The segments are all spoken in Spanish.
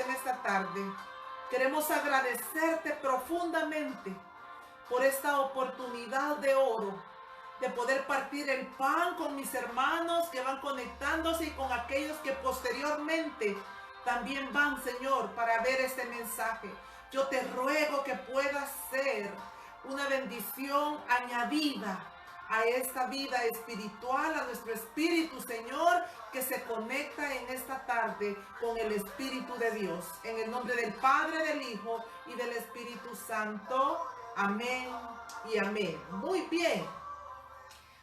en esta tarde. Queremos agradecerte profundamente por esta oportunidad de oro, de poder partir el pan con mis hermanos que van conectándose y con aquellos que posteriormente también van, Señor, para ver este mensaje. Yo te ruego que pueda ser una bendición añadida a esta vida espiritual, a nuestro espíritu, Señor, que se conecta en esta tarde con el Espíritu de Dios. En el nombre del Padre, del Hijo y del Espíritu Santo. Amén y amén. Muy bien.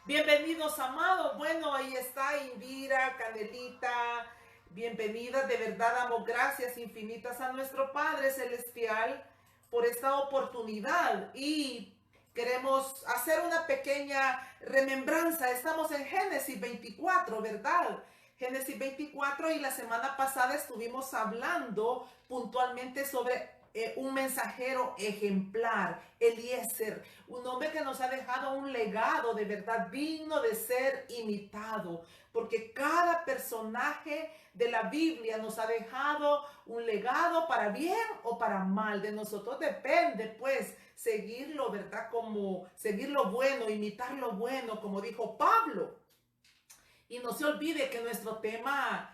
Bienvenidos, amados. Bueno, ahí está Indira, Canelita. Bienvenida. De verdad damos gracias infinitas a nuestro Padre Celestial por esta oportunidad y queremos hacer una pequeña remembranza. Estamos en Génesis 24, ¿verdad? Génesis 24, y la semana pasada estuvimos hablando puntualmente sobre un mensajero ejemplar, Eliezer, un hombre que nos ha dejado un legado de verdad digno de ser imitado, porque cada personaje de la Biblia nos ha dejado un legado para bien o para mal. De nosotros depende, pues, seguirlo, ¿verdad? Como seguir lo bueno, imitar lo bueno, como dijo Pablo. Y no se olvide que nuestro tema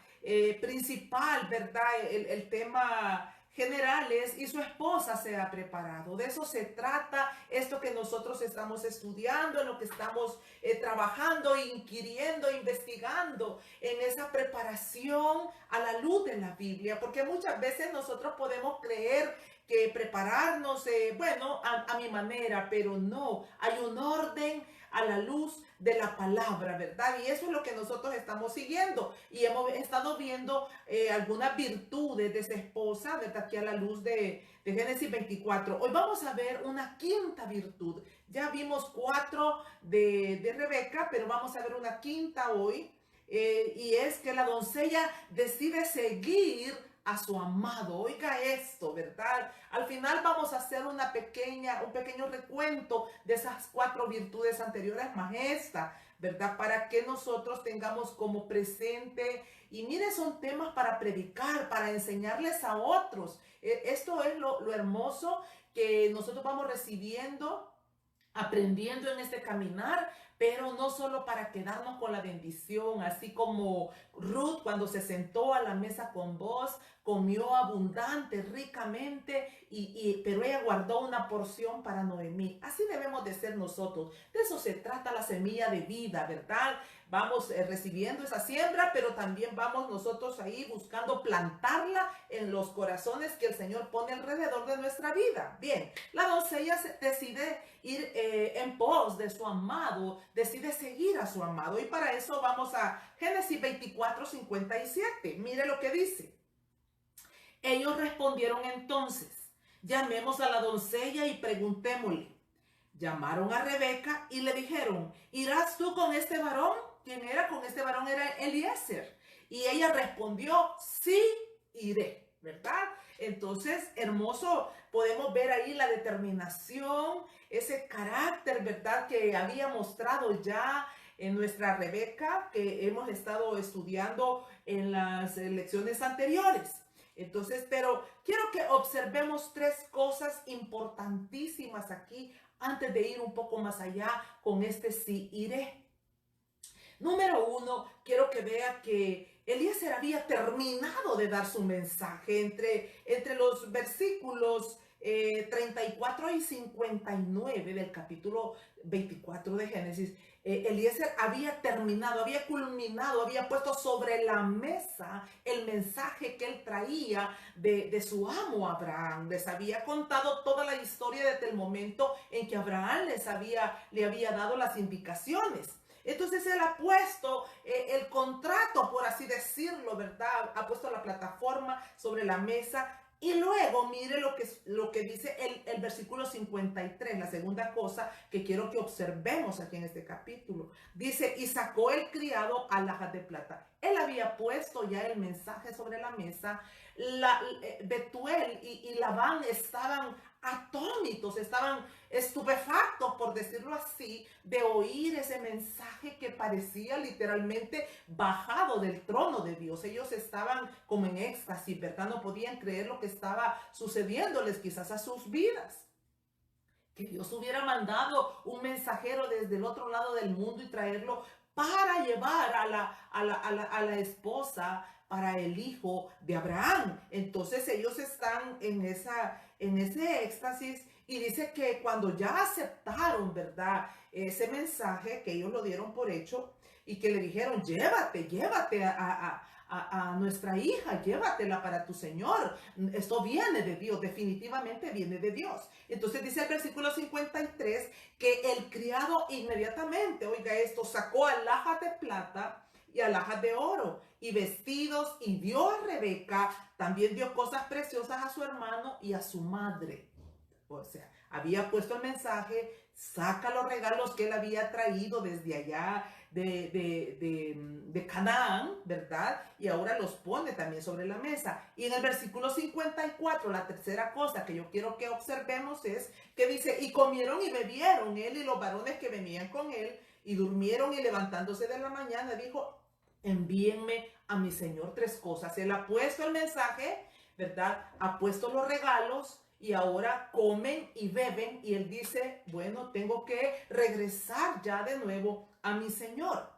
principal, ¿verdad? El tema general es: y su esposa se ha preparado. De eso se trata esto que nosotros estamos estudiando, en lo que estamos trabajando, inquiriendo, investigando, en esa preparación a la luz de la Biblia. Porque muchas veces nosotros podemos creer que prepararnos, bueno, a mi manera, pero no, hay un orden a la luz de la palabra, ¿verdad? Y eso es lo que nosotros estamos siguiendo y hemos estado viendo algunas virtudes de esa esposa, ¿verdad? Aquí a la luz de Génesis 24. Hoy vamos a ver una quinta virtud. Ya vimos 4 de Rebeca, pero vamos a ver una quinta hoy, y es que la doncella decide seguir a su amado. Oiga esto, ¿verdad? Al final vamos a hacer un pequeño recuento de esas 4 virtudes anteriores más esta, ¿verdad? Para que nosotros tengamos como presente. Y mire, son temas para predicar, para enseñarles a otros. Esto es lo hermoso que nosotros vamos recibiendo, aprendiendo en este caminar, pero no solo para quedarnos con la bendición, así como Ruth cuando se sentó a la mesa con vos, comió abundante, ricamente, pero ella guardó una porción para Noemí. Así debemos de ser nosotros. De eso se trata la semilla de vida, ¿verdad? Vamos recibiendo esa siembra, pero también vamos nosotros ahí buscando plantarla en los corazones que el Señor pone alrededor de nuestra vida. Bien, la doncella decide ir en pos de su amado, decide seguir a su amado, y para eso vamos a Génesis 24, 57. Mire lo que dice. Ellos respondieron entonces: llamemos a la doncella y preguntémosle. Llamaron a Rebeca y le dijeron: ¿irás tú con este varón? ¿Quién era? Con este varón era Eliezer. Y ella respondió: sí, iré, ¿verdad? Entonces, hermoso, podemos ver ahí la determinación, ese carácter, ¿verdad?, que había mostrado ya en nuestra Rebeca, que hemos estado estudiando en las lecciones anteriores. Entonces, pero quiero que observemos 3 cosas importantísimas aquí antes de ir un poco más allá con este sí iré. Número 1, quiero que vea que Eliezer había terminado de dar su mensaje entre los versículos 34 y 59 del capítulo 24 de Génesis. Eliezer había terminado, había culminado, había puesto sobre la mesa el mensaje que él traía de su amo Abraham. Les había contado toda la historia desde el momento en que Abraham le había dado las indicaciones. Entonces él ha puesto el contrato, por así decirlo, ¿verdad? Ha puesto la plataforma sobre la mesa. Y luego mire lo que dice el versículo 53, la segunda cosa que quiero que observemos aquí en este capítulo. Dice: y sacó el criado alhajas de plata. Él había puesto ya el mensaje sobre la mesa. Betuel y Labán estaban atónitos, estaban estupefactos, por decirlo así, de oír ese mensaje que parecía literalmente bajado del trono de Dios. Ellos estaban como en éxtasis, ¿verdad? No podían creer lo que estaba sucediéndoles quizás a sus vidas. Que Dios hubiera mandado un mensajero desde el otro lado del mundo y traerlo para llevar a la esposa, para el hijo de Abraham. Entonces ellos están en ese éxtasis y dice que cuando ya aceptaron, ¿verdad? Ese mensaje que ellos lo dieron por hecho y que le dijeron, llévate a nuestra hija, llévatela para tu Señor. Esto viene de Dios, definitivamente viene de Dios. Entonces dice el versículo 53 que el criado inmediatamente, oiga esto, sacó alhajas de plata y alhajas de oro y vestidos y dio a Rebeca, también dio cosas preciosas a su hermano y a su madre. O sea, había puesto el mensaje, saca los regalos que él había traído desde allá de Canaán, ¿verdad? Y ahora los pone también sobre la mesa. Y en el versículo 54, la tercera cosa que yo quiero que observemos es que dice, y comieron y bebieron él y los varones que venían con él, y durmieron, y levantándose de la mañana dijo, envíenme a mi señor 3 cosas. Él ha puesto el mensaje, ¿verdad? Ha puesto los regalos, y ahora comen y beben, y él dice, bueno, tengo que regresar ya de nuevo a mi Señor.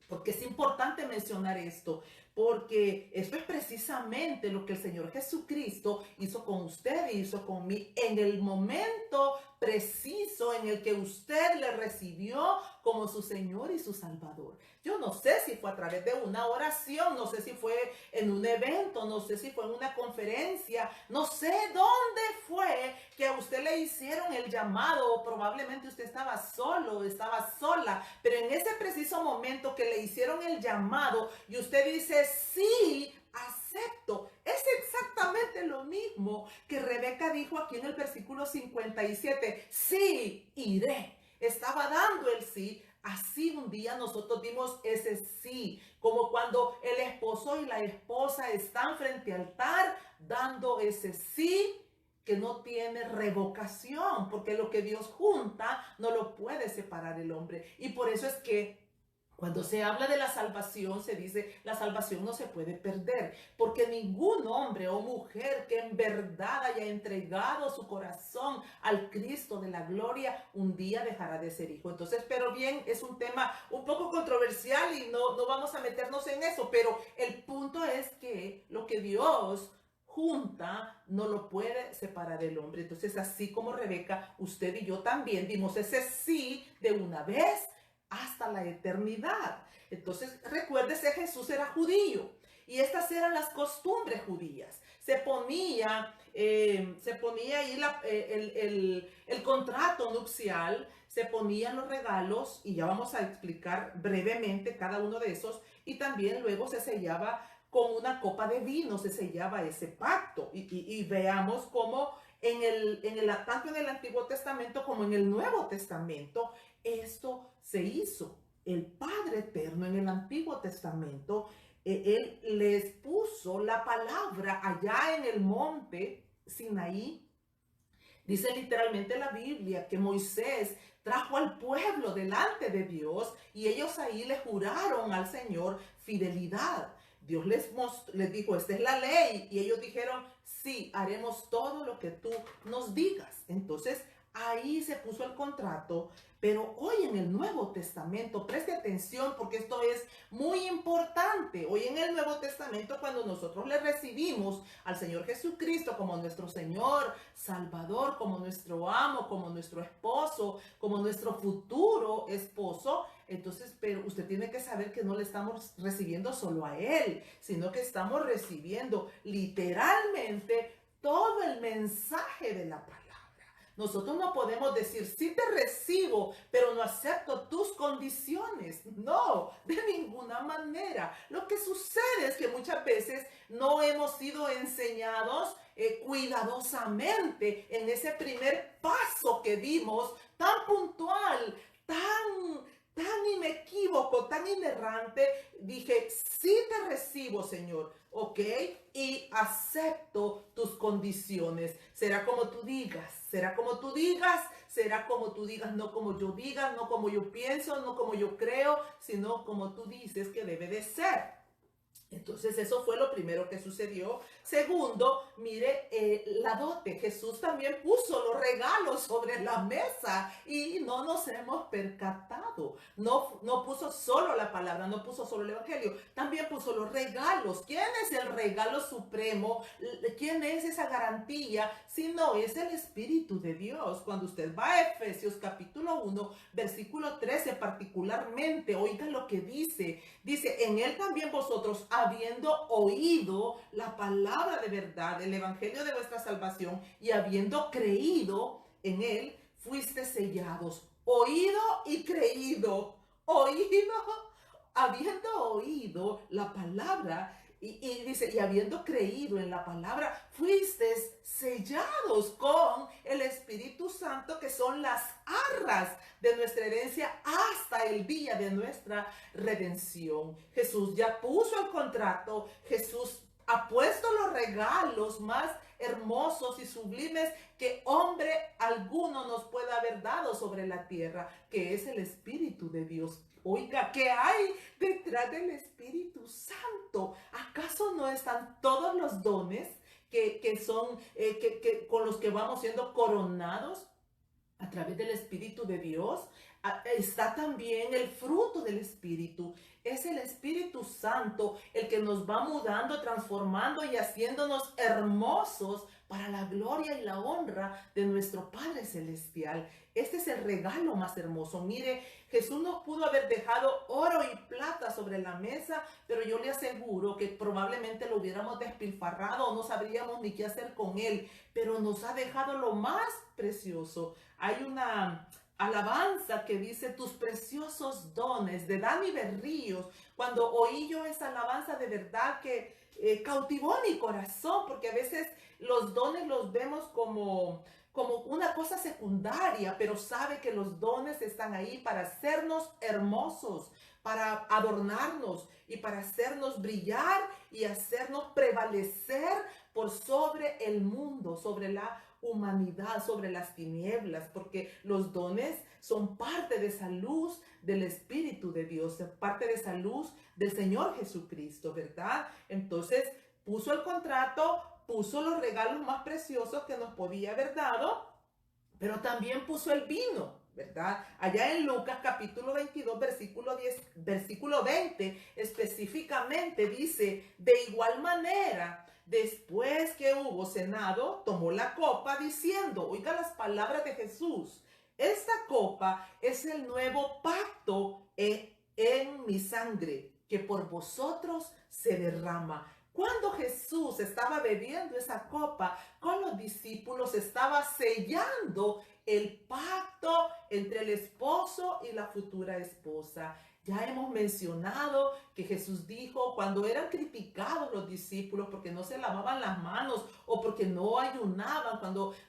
Porque es importante mencionar esto, porque esto es precisamente lo que el Señor Jesucristo hizo con usted y hizo con mí en el momento preciso en el que usted le recibió como su Señor y su Salvador. Yo no sé si fue a través de una oración, no sé si fue en un evento, no sé si fue en una conferencia, no sé dónde fue que a usted le hicieron el llamado, o probablemente usted estaba solo, estaba sola, pero en ese preciso momento que le hicieron el llamado y usted dice, sí, acepto. Es exactamente lo mismo que Rebeca dijo aquí en el versículo 57. Sí, iré. Estaba dando el sí. Así un día nosotros dimos ese sí, como cuando el esposo y la esposa están frente al altar dando ese sí que no tiene revocación, porque lo que Dios junta no lo puede separar el hombre. Y por eso es que cuando se habla de la salvación, se dice, la salvación no se puede perder, porque ningún hombre o mujer que en verdad haya entregado su corazón al Cristo de la gloria, un día dejará de ser hijo. Entonces, pero bien, es un tema un poco controversial y no vamos a meternos en eso, pero el punto es que lo que Dios junta no lo puede separar el hombre. Entonces, así como Rebeca, usted y yo también dimos ese sí de una vez hasta la eternidad. Entonces, recuérdese, Jesús era judío y estas eran las costumbres judías. Se ponía ahí el contrato nupcial, se ponían los regalos y ya vamos a explicar brevemente cada uno de esos, y también luego se sellaba con una copa de vino, se sellaba ese pacto, y veamos cómo tanto en el Antiguo Testamento como en el Nuevo Testamento esto se hizo. El Padre Eterno en el Antiguo Testamento, Él les puso la palabra allá en el monte Sinaí. Dice literalmente la Biblia que Moisés trajo al pueblo delante de Dios y ellos ahí le juraron al Señor fidelidad. Dios les dijo, esta es la ley, y ellos dijeron, sí, haremos todo lo que tú nos digas. Entonces, ahí se puso el contrato, pero hoy en el Nuevo Testamento, preste atención porque esto es muy importante. Hoy en el Nuevo Testamento, cuando nosotros le recibimos al Señor Jesucristo como nuestro Señor, Salvador, como nuestro amo, como nuestro esposo, como nuestro futuro esposo, entonces, pero usted tiene que saber que no le estamos recibiendo solo a Él, sino que estamos recibiendo literalmente todo el mensaje de la palabra. Nosotros no podemos decir, sí te recibo, pero no acepto tus condiciones. No, de ninguna manera. Lo que sucede es que muchas veces no hemos sido enseñados cuidadosamente en ese primer paso que dimos, tan puntual, tan inequívoco, tan inerrante. Dije, sí te recibo, Señor, ¿ok? Y acepto tu tus condiciones. Será como tú digas, será como tú digas, será como tú digas, no como yo diga, no como yo pienso, no como yo creo, sino como tú dices que debe de ser. Entonces eso fue lo primero que sucedió. Segundo, mire, la dote. Jesús también puso los regalos sobre la mesa y no nos hemos percatado. No puso solo la palabra, no puso solo el evangelio, también puso los regalos. ¿Quién es el regalo supremo? ¿Quién es esa garantía? Si no es el Espíritu de Dios. Cuando usted va a Efesios capítulo 1, versículo 13 particularmente, oiga lo que dice. Dice, en él también vosotros, habiendo oído la palabra de verdad, el evangelio de vuestra salvación, y habiendo creído en él, fuiste sellados. Oído y creído. Oído, habiendo oído la palabra. Y dice, y habiendo creído en la palabra, fuisteis sellados con el Espíritu Santo, que son las arras de nuestra herencia hasta el día de nuestra redención. Jesús ya puso el contrato, Jesús ha puesto los regalos más hermosos y sublimes que hombre alguno nos pueda haber dado sobre la tierra, que es el Espíritu de Dios. Oiga, ¿qué hay detrás del Espíritu Santo? ¿Acaso no están todos los dones que son, con los que vamos siendo coronados a través del Espíritu de Dios? Está también el fruto del Espíritu. Es el Espíritu Santo el que nos va mudando, transformando y haciéndonos hermosos para la gloria y la honra de nuestro Padre Celestial. Este es el regalo más hermoso. Mire, Jesús nos pudo haber dejado oro y plata sobre la mesa, pero yo le aseguro que probablemente lo hubiéramos despilfarrado o no sabríamos ni qué hacer con él. Pero nos ha dejado lo más precioso. Hay una alabanza que dice tus preciosos dones, de Dani Berríos. Cuando oí yo esa alabanza, de verdad que cautivó mi corazón, porque a veces los dones los vemos como una cosa secundaria, pero sabe que los dones están ahí para hacernos hermosos, para adornarnos y para hacernos brillar y hacernos prevalecer por sobre el mundo, sobre la humanidad, sobre las tinieblas, porque los dones son parte de esa luz del Espíritu de Dios, parte de esa luz del Señor Jesucristo, ¿verdad? Entonces puso el contrato, puso los regalos más preciosos que nos podía haber dado, pero también puso el vino, ¿verdad? Allá en Lucas capítulo 22, versículo 20, específicamente dice, de igual manera, después que hubo cenado, tomó la copa diciendo, oiga las palabras de Jesús, esta copa es el nuevo pacto en mi sangre, que por vosotros se derrama. Cuando Jesús estaba bebiendo esa copa con los discípulos, estaba sellando el pacto entre el esposo y la futura esposa. Ya hemos mencionado que Jesús dijo, cuando eran criticados los discípulos porque no se lavaban las manos o porque no ayunaban,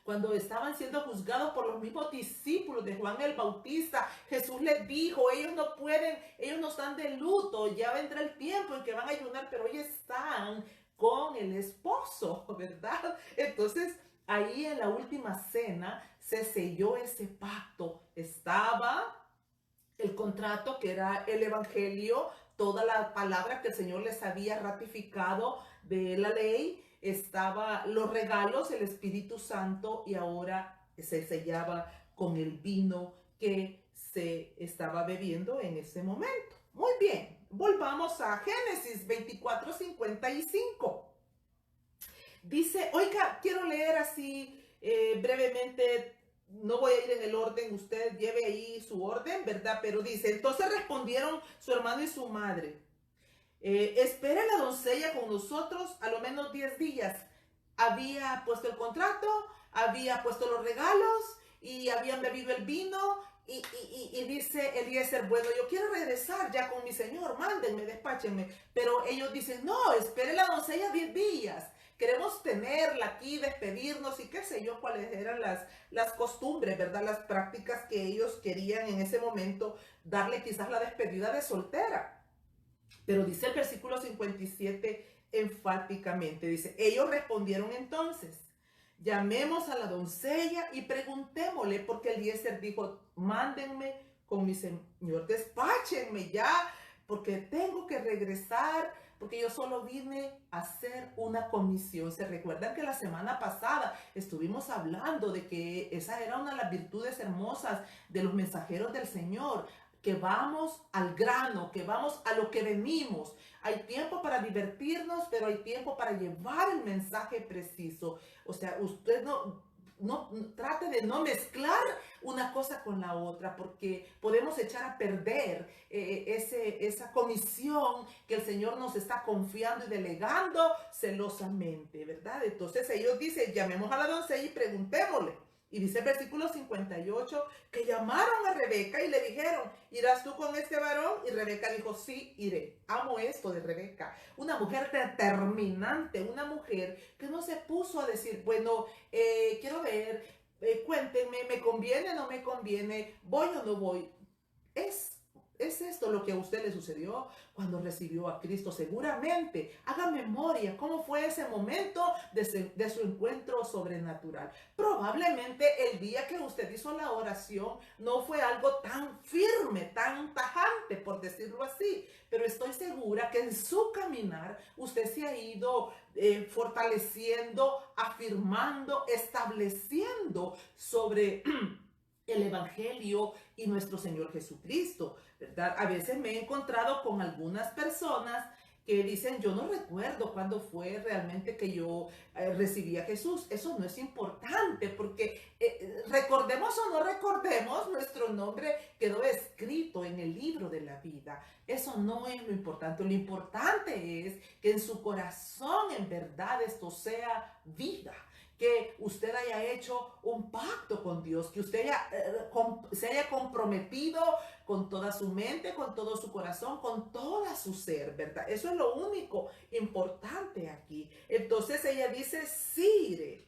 cuando estaban siendo juzgados por los mismos discípulos de Juan el Bautista, Jesús les dijo, ellos no pueden, ellos no están de luto, ya vendrá el tiempo en que van a ayunar, pero hoy están con el esposo, ¿verdad? Entonces, ahí en la última cena se selló ese pacto. Estaba el contrato, que era el evangelio, toda la palabra que el Señor les había ratificado de la ley, estaba los regalos, el Espíritu Santo, y ahora se sellaba con el vino que se estaba bebiendo en ese momento. Muy bien, volvamos a Génesis 24:55. Dice, oiga, quiero leer así brevemente. No voy a ir en el orden, usted lleve ahí su orden, ¿verdad? Pero dice, entonces respondieron su hermano y su madre, espera la doncella con nosotros a lo menos 10 días. Había puesto el contrato, había puesto los regalos y habían bebido el vino y dice Eliezer, bueno, yo quiero regresar ya con mi señor, mándenme, despáchenme. Pero ellos dicen, no, espere la doncella 10 días. Queremos tenerla aquí, despedirnos y qué sé yo cuáles eran las costumbres, ¿verdad? Las prácticas que ellos querían en ese momento darle quizás la despedida de soltera. Pero dice el versículo 57 enfáticamente. Dice, ellos respondieron entonces, llamemos a la doncella y preguntémosle, porque Eliezer dijo, mándenme con mi señor, despáchenme ya, porque tengo que regresar, porque yo solo vine a hacer una comisión. ¿Se recuerdan que la semana pasada estuvimos hablando de que esa era una de las virtudes hermosas de los mensajeros del Señor? Que vamos al grano, que vamos a lo que venimos. Hay tiempo para divertirnos, pero hay tiempo para llevar el mensaje preciso. O sea, usted no trate de no mezclar una cosa con la otra, porque podemos echar a perder esa comisión que el Señor nos está confiando y delegando celosamente, ¿verdad? Entonces ellos dicen, llamemos a la doncella y preguntémosle. Y dice el versículo 58 que llamaron a Rebeca y le dijeron, ¿irás tú con este varón? Y Rebeca dijo, sí, iré. Amo esto de Rebeca. Una mujer determinante, una mujer que no se puso a decir, bueno, quiero ver, cuéntenme, ¿me conviene o no me conviene? ¿Voy o no voy? ¿Es esto lo que a usted le sucedió cuando recibió a Cristo? Seguramente. Haga memoria cómo fue ese momento de su encuentro sobrenatural. Probablemente el día que usted hizo la oración no fue algo tan firme, tan tajante, por decirlo así. Pero estoy segura que en su caminar usted se ha ido fortaleciendo, afirmando, estableciendo sobre el Evangelio y nuestro Señor Jesucristo, ¿verdad? A veces me he encontrado con algunas personas que dicen, yo no recuerdo cuándo fue realmente que yo recibí a Jesús. Eso no es importante, porque recordemos o no recordemos, nuestro nombre quedó escrito en el libro de la vida. Eso no es lo importante. Lo importante es que en su corazón en verdad esto sea vida, que usted haya hecho un pacto con Dios, que usted se haya comprometido con toda su mente, con todo su corazón, con toda su ser, ¿verdad? Eso es lo único importante aquí. Entonces ella dice, sí iré.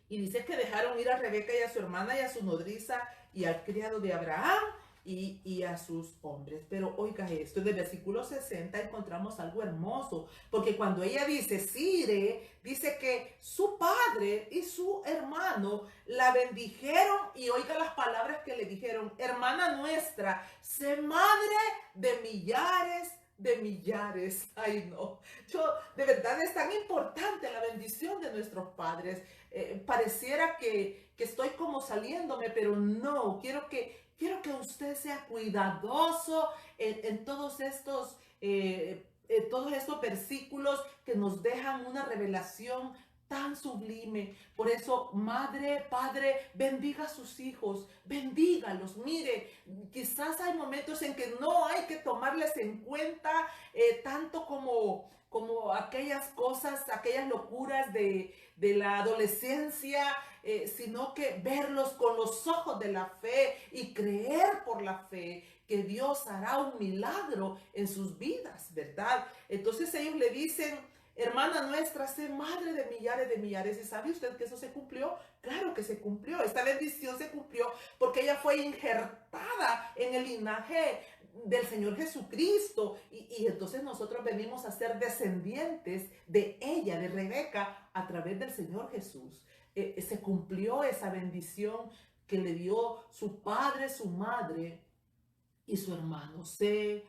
Y dice que dejaron ir a Rebeca y a su hermana y a su nodriza y al criado de Abraham y a sus hombres. Pero oiga esto, en el versículo 60 encontramos algo hermoso, porque cuando ella dice, sí iré, dice que su padre y su hermano la bendijeron, y oiga las palabras que le dijeron, hermana nuestra, sé madre de millares de millares. Ay, no. De verdad es tan importante la bendición de nuestros padres. Pareciera que estoy como saliéndome, pero no. Quiero que usted sea cuidadoso en todos estos versículos que nos dejan una revelación tan sublime. Por eso, madre, padre, bendiga a sus hijos, bendígalos. Mire, quizás hay momentos en que no hay que tomarles en cuenta tanto como aquellas cosas, aquellas locuras de la adolescencia, sino que verlos con los ojos de la fe y creer por la fe que Dios hará un milagro en sus vidas, ¿verdad? Entonces ellos le dicen, hermana nuestra, sé madre de millares de millares. ¿Y sabe usted que eso se cumplió? Claro que se cumplió. Esta bendición se cumplió porque ella fue injertada en el linaje del Señor Jesucristo. Y entonces nosotros venimos a ser descendientes de ella, de Rebeca, a través del Señor Jesús. Se cumplió esa bendición que le dio su padre, su madre y su hermano. Sé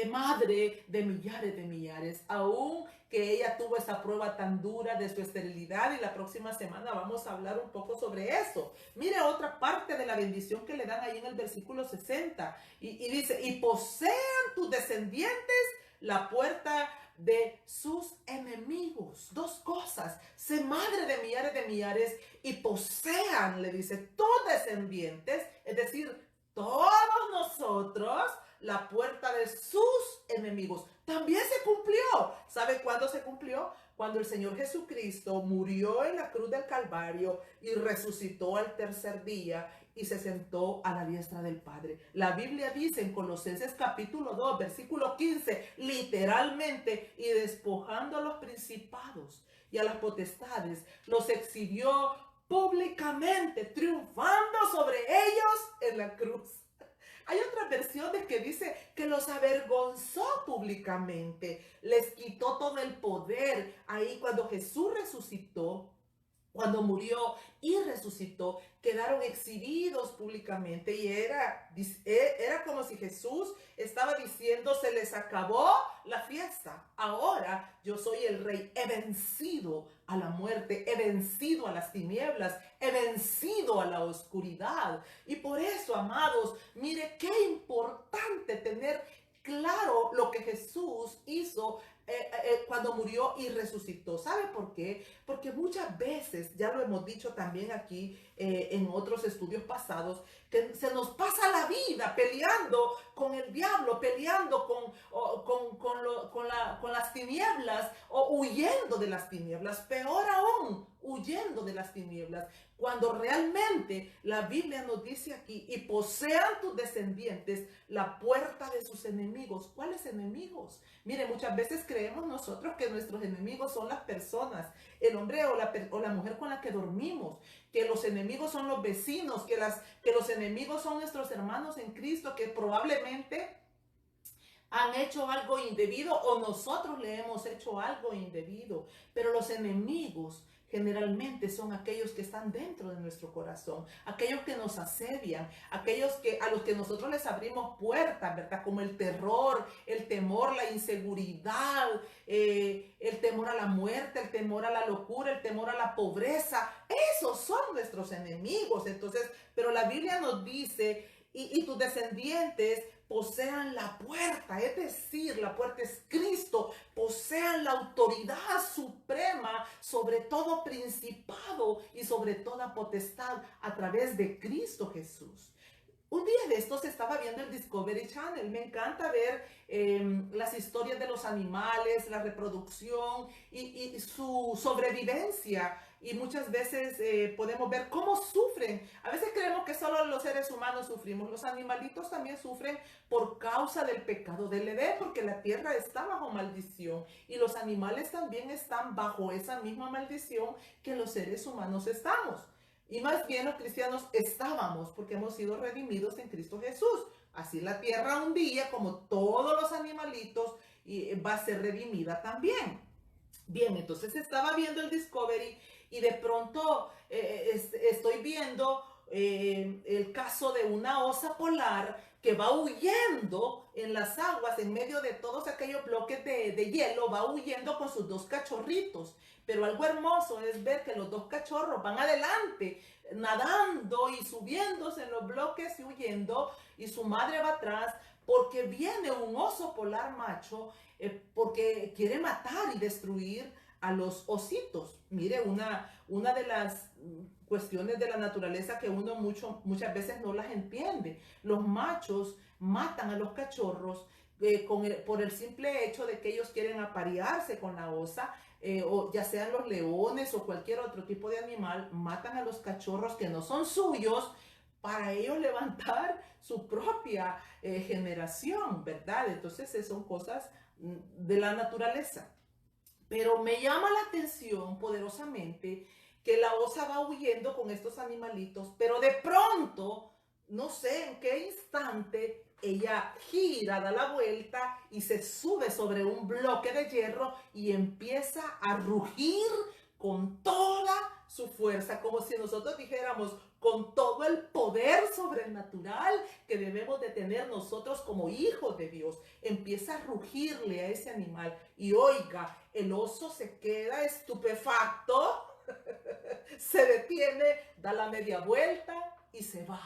madre de millares, aún que ella tuvo esa prueba tan dura de su esterilidad, y la próxima semana vamos a hablar un poco sobre eso. Mire otra parte de la bendición que le dan ahí en el versículo 60, y dice, y posean tus descendientes la puerta de sus enemigos. Dos cosas, sé madre de millares y posean, le dice, tus descendientes, es decir, todos nosotros, la puerta de sus enemigos. También se cumplió. ¿Sabe cuándo se cumplió? Cuando el Señor Jesucristo murió en la cruz del Calvario y resucitó al tercer día y se sentó a la diestra del Padre. La Biblia dice en Colosenses capítulo 2, versículo 15, literalmente, y despojando a los principados y a las potestades, los exhibió públicamente, triunfando sobre ellos en la cruz. Hay otras versiones que dice que los avergonzó públicamente, les quitó todo el poder. Ahí cuando Jesús resucitó, cuando murió y resucitó, quedaron exhibidos públicamente y era como si Jesús estaba diciendo, se les acabó la fiesta. Ahora yo soy el rey, he vencido a la muerte, he vencido a las tinieblas, he vencido a la oscuridad. Y por eso, amados, mire qué importante tener claro lo que Jesús hizo cuando murió y resucitó. ¿Sabe por qué? Porque muchas veces, ya lo hemos dicho también aquí en otros estudios pasados, que se nos pasa la vida peleando con el diablo, peleando con las tinieblas o huyendo de las tinieblas. Peor aún, huyendo de las tinieblas. Cuando realmente la Biblia nos dice aquí, y posean tus descendientes la puerta de sus enemigos. ¿Cuáles enemigos? Mire, muchas veces creemos nosotros que nuestros enemigos son las personas, el hombre o la mujer con la que dormimos, que los enemigos son los vecinos, que los enemigos son nuestros hermanos en Cristo, que probablemente han hecho algo indebido o nosotros le hemos hecho algo indebido. Pero los enemigos generalmente son aquellos que están dentro de nuestro corazón, aquellos que nos asedian, aquellos a los que nosotros les abrimos puertas, ¿verdad? Como el terror, el temor, la inseguridad, el temor a la muerte, el temor a la locura, el temor a la pobreza. Esos son nuestros enemigos. Entonces, pero la Biblia nos dice, y tus descendientes posean la puerta, es decir, la puerta es Cristo, posean la autoridad suprema sobre todo principado y sobre toda potestad a través de Cristo Jesús. Un día de estos estaba viendo el Discovery Channel. Me encanta ver las historias de los animales, la reproducción y su sobrevivencia. Y muchas veces podemos ver cómo sufren. A veces creemos que solo los seres humanos sufrimos. Los animalitos también sufren por causa del pecado del Edén, porque la tierra está bajo maldición. Y los animales también están bajo esa misma maldición que los seres humanos estamos. Y más bien los cristianos estábamos porque hemos sido redimidos en Cristo Jesús. Así la tierra un día, como todos los animalitos, va a ser redimida también. Bien, entonces estaba viendo el Discovery y de pronto estoy viendo el caso de una osa polar que va huyendo en las aguas, en medio de todos aquellos bloques de hielo, va huyendo con sus dos cachorritos. Pero algo hermoso es ver que los dos cachorros van adelante, nadando y subiéndose en los bloques y huyendo, y su madre va atrás, porque viene un oso polar macho, porque quiere matar y destruir a los ositos. Mire, una de las cuestiones de la naturaleza que uno muchas veces no las entiende. Los machos matan a los cachorros por el simple hecho de que ellos quieren aparearse con la osa, o ya sean los leones o cualquier otro tipo de animal, matan a los cachorros que no son suyos para ellos levantar su propia generación, ¿verdad? Entonces son cosas de la naturaleza. Pero me llama la atención poderosamente que la osa va huyendo con estos animalitos, pero de pronto, no sé en qué instante, ella gira, da la vuelta y se sube sobre un bloque de hierro y empieza a rugir con toda su fuerza, como si nosotros dijéramos, con todo el poder sobrenatural que debemos de tener nosotros como hijos de Dios. Empieza a rugirle a ese animal y oiga, el oso se queda estupefacto, se detiene, da la media vuelta y se va.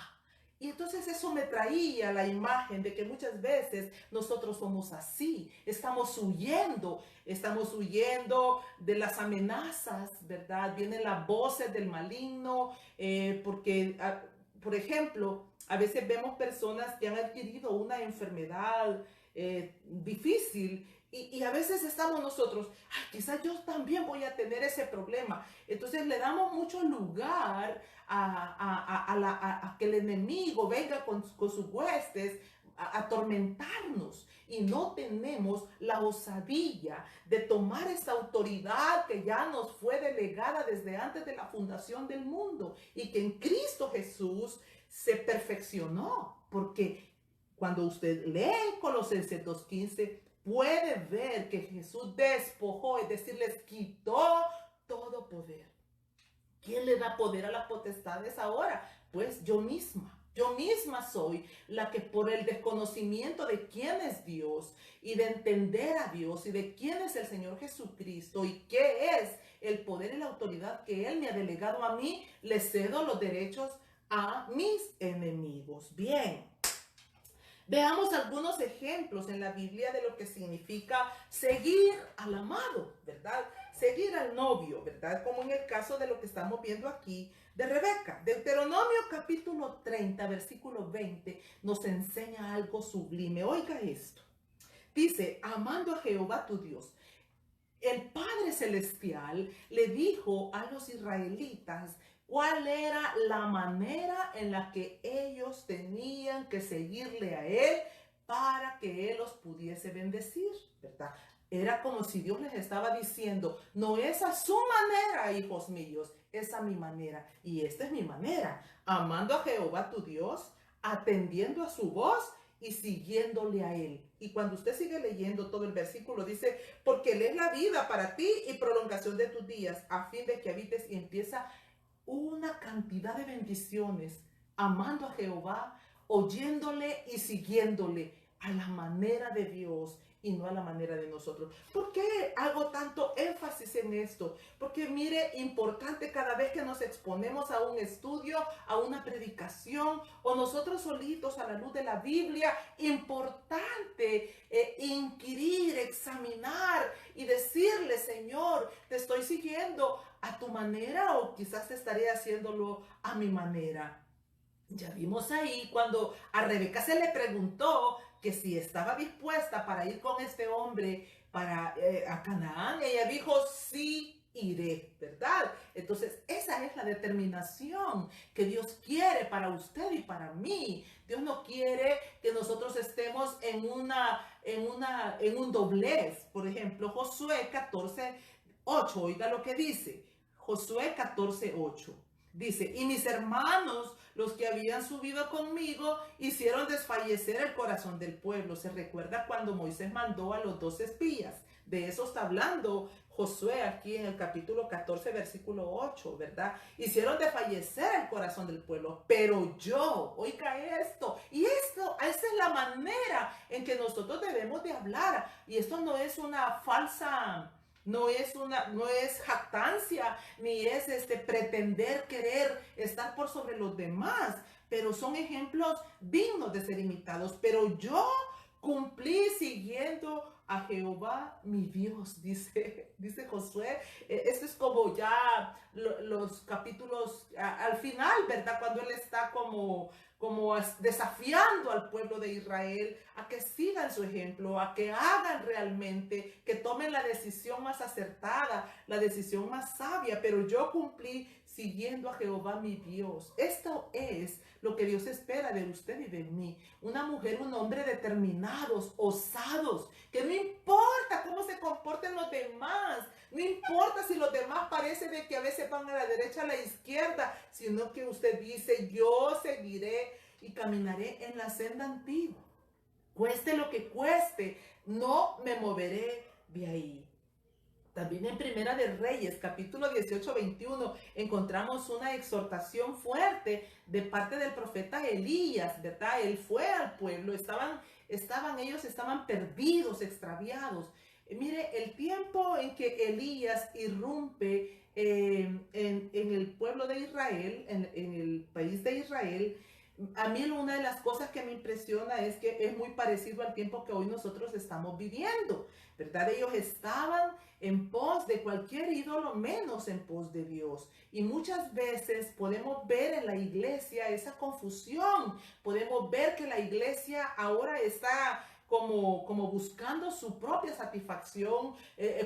Y entonces eso me traía la imagen de que muchas veces nosotros somos así, estamos huyendo de las amenazas, ¿verdad? Vienen las voces del maligno, porque, por ejemplo, a veces vemos personas que han adquirido una enfermedad difícil. Y a veces estamos nosotros, quizás yo también voy a tener ese problema. Entonces le damos mucho lugar a que el enemigo venga con sus huestes a atormentarnos. Y no tenemos la osadía de tomar esa autoridad que ya nos fue delegada desde antes de la fundación del mundo y que en Cristo Jesús se perfeccionó. Porque Cuando usted lee Colosenses 2:15, puede ver que Jesús despojó, es decir, les quitó todo poder. ¿Quién le da poder a las potestades ahora? Pues yo misma. Yo misma soy la que por el desconocimiento de quién es Dios y de entender a Dios y de quién es el Señor Jesucristo y qué es el poder y la autoridad que Él me ha delegado a mí, le cedo los derechos a mis enemigos. Bien. Veamos algunos ejemplos en la Biblia de lo que significa seguir al amado, ¿verdad? Seguir al novio, ¿verdad? Como en el caso de lo que estamos viendo aquí de Rebeca. Deuteronomio capítulo 30, versículo 20, nos enseña algo sublime. Oiga esto. Dice, amando a Jehová tu Dios. El Padre Celestial le dijo a los israelitas cuál era la manera en la que ellos tenían que seguirle a Él para que Él los pudiese bendecir, ¿verdad? Era como si Dios les estaba diciendo, no es a su manera, hijos míos, es a mi manera. Y esta es mi manera, amando a Jehová tu Dios, atendiendo a su voz y siguiéndole a Él. Y cuando usted sigue leyendo todo el versículo, dice, porque Él es la vida para ti y prolongación de tus días, a fin de que habites, y empieza una cantidad de bendiciones, amando a Jehová, oyéndole y siguiéndole a la manera de Dios y no a la manera de nosotros. ¿Por qué hago tanto énfasis en esto? Porque mire, importante cada vez que nos exponemos a un estudio, a una predicación o nosotros solitos a la luz de la Biblia, importante inquirir, examinar y decirle, Señor, te estoy siguiendo a tu manera o quizás estaré haciéndolo a mi manera. Ya vimos ahí cuando a Rebeca se le preguntó que si estaba dispuesta para ir con este hombre a Canaán. Ella dijo, sí iré, ¿verdad? Entonces esa es la determinación que Dios quiere para usted y para mí. Dios no quiere que nosotros estemos en un doblez. Por ejemplo, Josué 14:8, oiga lo que dice. Josué 14:8. Dice, y mis hermanos, los que habían subido conmigo, hicieron desfallecer el corazón del pueblo. Se recuerda cuando Moisés mandó a los 2 espías. De eso está hablando Josué aquí en el capítulo 14, versículo 8, ¿verdad? Hicieron desfallecer el corazón del pueblo. Pero yo, oiga esto, y esto, esa es la manera en que nosotros debemos de hablar. Y esto no es una falsa... No es jactancia, ni es pretender querer estar por sobre los demás, pero son ejemplos dignos de ser imitados. Pero yo cumplí siguiendo a Jehová mi Dios, dice Josué. Esto es como ya los capítulos al final, ¿verdad? Cuando él está como desafiando al pueblo de Israel a que sigan su ejemplo, a que hagan realmente, que tomen la decisión más acertada, la decisión más sabia. Pero yo cumplí siguiendo a Jehová mi Dios. Esto es lo que Dios espera de usted y de mí. Una mujer, un hombre determinados, osados, que no importa cómo se comporten los demás, no importa si los demás parece de que a veces van a la derecha, a la izquierda, sino que usted dice, yo seguiré y caminaré en la senda antigua. Cueste lo que cueste, no me moveré de ahí. También en Primera de Reyes, capítulo 18-21, encontramos una exhortación fuerte de parte del profeta Elías, ¿verdad? Él fue al pueblo, ellos estaban perdidos, extraviados. Mire, el tiempo en que Elías irrumpe en el pueblo de Israel, en el país de Israel, a mí una de las cosas que me impresiona es que es muy parecido al tiempo que hoy nosotros estamos viviendo, ¿verdad? Ellos estaban en pos de cualquier ídolo menos en pos de Dios. Y muchas veces podemos ver en la iglesia esa confusión. Podemos ver que la iglesia ahora está como buscando su propia satisfacción,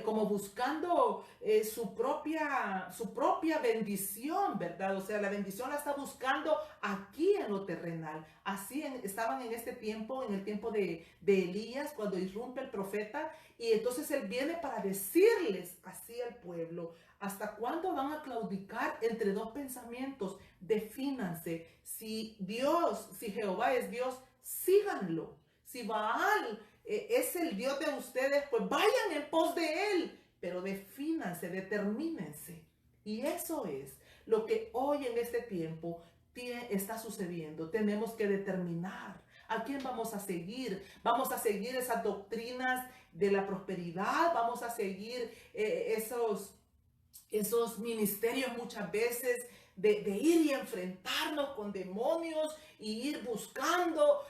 como buscando su propia bendición, ¿verdad? O sea, la bendición la está buscando aquí en lo terrenal. Así estaban en este tiempo, en el tiempo de Elías, cuando irrumpe el profeta, y entonces él viene para decirles así al pueblo: ¿hasta cuándo van a claudicar entre dos pensamientos? Defínanse. Si Jehová es Dios, síganlo. Si Baal es el Dios de ustedes, pues vayan en pos de él, pero defínanse, determínense. Y eso es lo que hoy en este tiempo está sucediendo. Tenemos que determinar a quién vamos a seguir. Vamos a seguir esas doctrinas de la prosperidad, vamos a seguir esos ministerios muchas veces de ir y enfrentarnos con demonios y ir buscando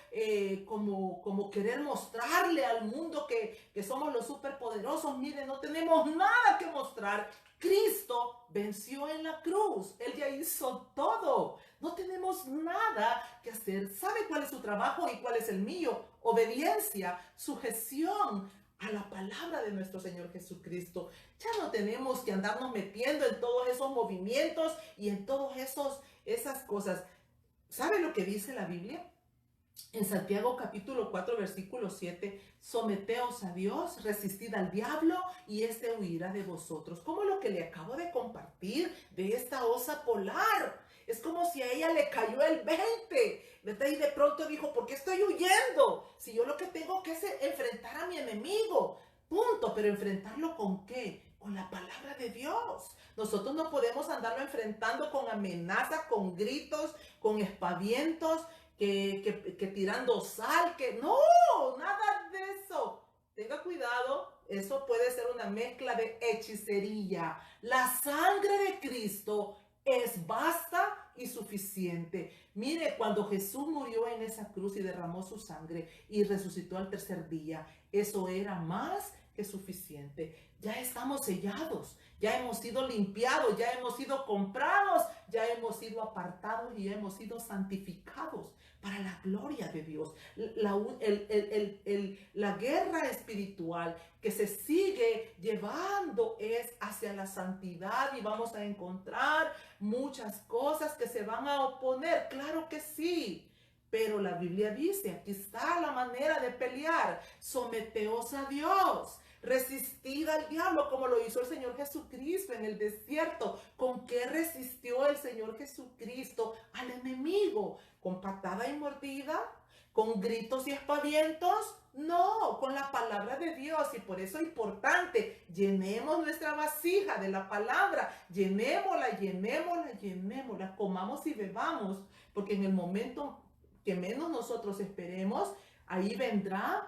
como querer mostrarle al mundo que somos los superpoderosos. Miren, no tenemos nada que mostrar. Cristo venció en la cruz. Él ya hizo todo. No tenemos nada que hacer. ¿Sabe cuál es su trabajo y cuál es el mío? Obediencia, sujeción a la palabra de nuestro Señor Jesucristo. Ya no tenemos que andarnos metiendo en todos esos movimientos y en todas esas cosas. ¿Sabe lo que dice la Biblia? En Santiago capítulo 4 versículo 7, someteos a Dios, resistid al diablo y éste huirá de vosotros. Como lo que le acabo de compartir de esta osa polar. Es como si a ella le cayó el 20, ¿verdad? Y de pronto dijo, ¿por qué estoy huyendo? Si yo lo que tengo que es enfrentar a mi enemigo, punto. Pero ¿enfrentarlo con qué? Con la palabra de Dios. Nosotros no podemos andarlo enfrentando con amenazas, con gritos, con espavientos, que tirando sal, que no, nada de eso. Tenga cuidado, eso puede ser una mezcla de hechicería. La sangre de Cristo es basta y suficiente. Mire, cuando Jesús murió en esa cruz y derramó su sangre y resucitó al tercer día, eso era más que suficiente. Ya estamos sellados, ya hemos sido limpiados, ya hemos sido comprados, ya hemos sido apartados y ya hemos sido santificados para la gloria de Dios. La guerra espiritual que se sigue llevando es hacia la santidad y vamos a encontrar muchas cosas que se van a oponer. Claro que sí. Pero la Biblia dice, aquí está la manera de pelear. Someteos a Dios. Resistid al diablo como lo hizo el Señor Jesucristo en el desierto. ¿Con qué resistió el Señor Jesucristo al enemigo? ¿Con patada y mordida? ¿Con gritos y espavientos? No, con la palabra de Dios. Y por eso es importante, llenemos nuestra vasija de la palabra. Llenémosla, llenémosla, llenémosla. Comamos y bebamos, porque en el momento que menos nosotros esperemos, ahí vendrá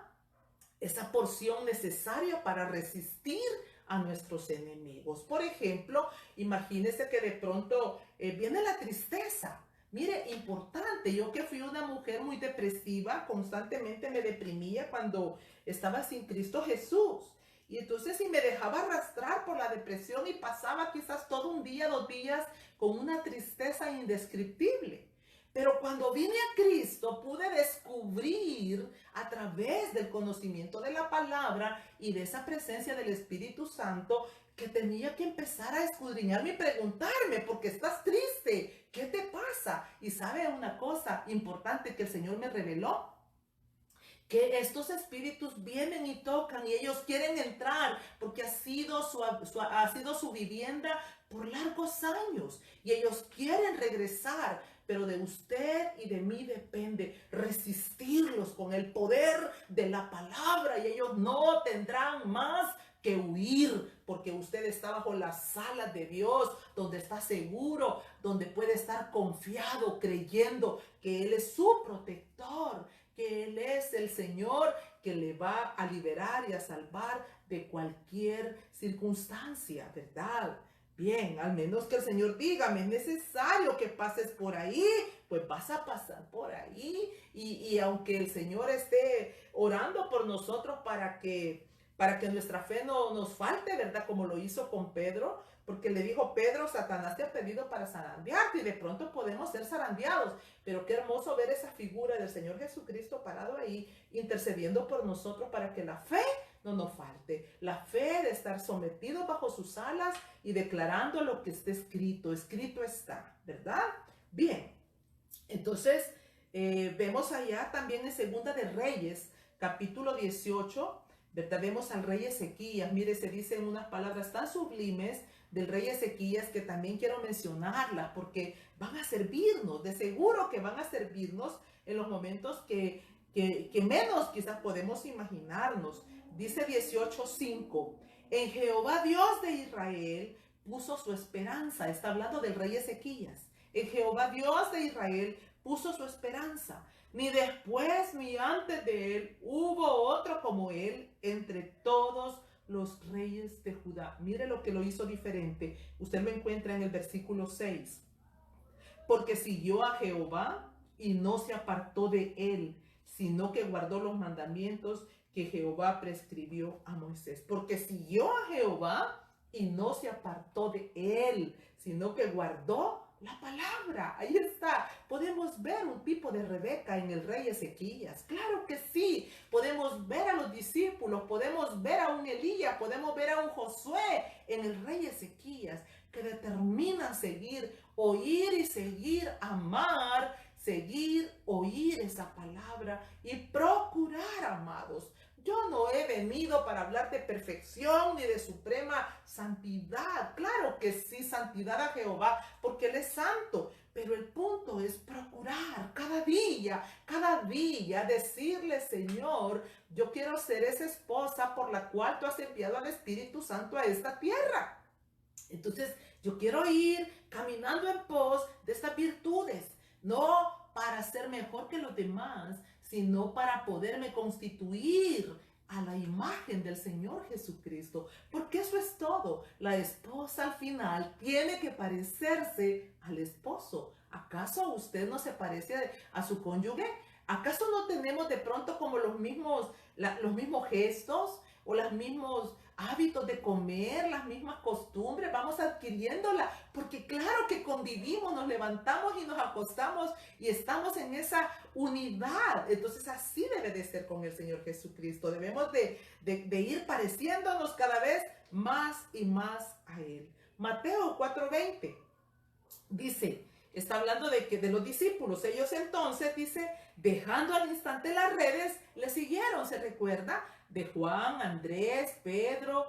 esa porción necesaria para resistir a nuestros enemigos. Por ejemplo, imagínese que de pronto viene la tristeza. Mire, importante, yo que fui una mujer muy depresiva, constantemente me deprimía cuando estaba sin Cristo Jesús. Y entonces si me dejaba arrastrar por la depresión y pasaba quizás todo un día, 2 días con una tristeza indescriptible. Pero cuando vine a Cristo pude descubrir a través del conocimiento de la palabra y de esa presencia del Espíritu Santo que tenía que empezar a escudriñarme y preguntarme, ¿por qué estás triste? ¿Qué te pasa? Y sabe una cosa importante que el Señor me reveló, que estos espíritus vienen y tocan y ellos quieren entrar porque ha sido su vivienda por largos años y ellos quieren regresar. Pero de usted y de mí depende resistirlos con el poder de la palabra y ellos no tendrán más que huir, porque usted está bajo las alas de Dios, donde está seguro, donde puede estar confiado, creyendo que Él es su protector, que Él es el Señor que le va a liberar y a salvar de cualquier circunstancia, ¿verdad? Bien, al menos que el Señor diga, me es necesario que pases por ahí, pues vas a pasar por ahí. Y aunque el Señor esté orando por nosotros para que nuestra fe no nos falte, ¿verdad? Como lo hizo con Pedro, porque le dijo, Pedro, Satanás te ha pedido para zarandearte, y de pronto podemos ser zarandeados. Pero qué hermoso ver esa figura del Señor Jesucristo parado ahí, intercediendo por nosotros para que la fe no nos falte. La fe de estar sometidos bajo sus alas y declarando lo que está escrito. Escrito está, ¿verdad? Bien, entonces vemos allá también en Segunda de Reyes, capítulo 18, ¿verdad? Vemos al rey Ezequías. Mire, se dicen unas palabras tan sublimes del rey Ezequías que también quiero mencionarlas porque van a servirnos, de seguro que van a servirnos en los momentos que que menos quizás podemos imaginarnos. Dice 18:5, en Jehová Dios de Israel puso su esperanza. Está hablando del rey Ezequías. En Jehová Dios de Israel puso su esperanza. Ni después ni antes de él hubo otro como él entre todos los reyes de Judá. Mire lo que lo hizo diferente. Usted lo encuentra en el versículo 6. Porque siguió a Jehová y no se apartó de él, sino que guardó los mandamientos que Jehová prescribió a Moisés. Porque siguió a Jehová y no se apartó de él, sino que guardó la palabra. Ahí está. Podemos ver un tipo de Rebeca en el rey Ezequías. Claro que sí. Podemos ver a los discípulos, podemos ver a un Elías, podemos ver a un Josué en el rey Ezequías, que determinan seguir, oír y seguir, amar, seguir, oír esa palabra y procurar, amados. Yo no he venido para hablar de perfección ni de suprema santidad. Claro que sí, santidad a Jehová, porque Él es santo. Pero el punto es procurar cada día, decirle, Señor, yo quiero ser esa esposa por la cual tú has enviado al Espíritu Santo a esta tierra. Entonces, yo quiero ir caminando en pos de estas virtudes, no para ser mejor que los demás, sino para poderme constituir a la imagen del Señor Jesucristo. Porque eso es todo. La esposa al final tiene que parecerse al esposo. ¿Acaso usted no se parece a su cónyuge? ¿Acaso no tenemos de pronto como los mismos gestos o los mismos hábitos de comer, las mismas costumbres? Vamos adquiriéndola, porque claro que convivimos, nos levantamos y nos acostamos y estamos en esa unidad. Entonces así debe de ser con el Señor Jesucristo. Debemos de ir pareciéndonos cada vez más y más a Él. Mateo 4:20 dice, está hablando de los discípulos. Ellos entonces, dice, dejando al instante las redes, le siguieron. ¿Se recuerda? De Juan, Andrés, Pedro,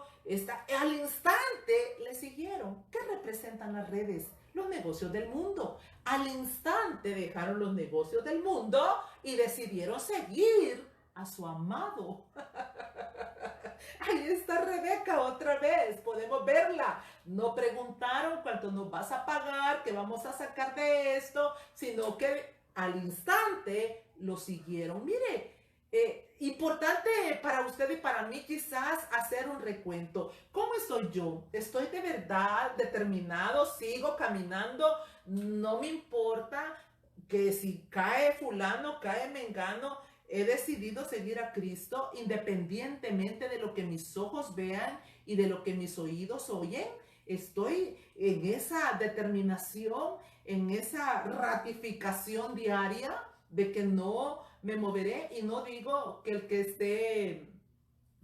al instante le siguieron. ¿Qué representan las redes? Los negocios del mundo. Al instante dejaron los negocios del mundo y decidieron seguir a su amado. Ahí está Rebeca otra vez, podemos verla. No preguntaron cuánto nos vas a pagar, qué vamos a sacar de esto, sino que al instante lo siguieron. Mire, importante para usted y para mí quizás hacer un recuento. ¿Cómo estoy yo? ¿Estoy de verdad determinado? ¿Sigo caminando? No me importa que si cae fulano, cae mengano. He decidido seguir a Cristo independientemente de lo que mis ojos vean y de lo que mis oídos oyen. Estoy en esa determinación, en esa ratificación diaria de que no me moveré, y no digo que el que esté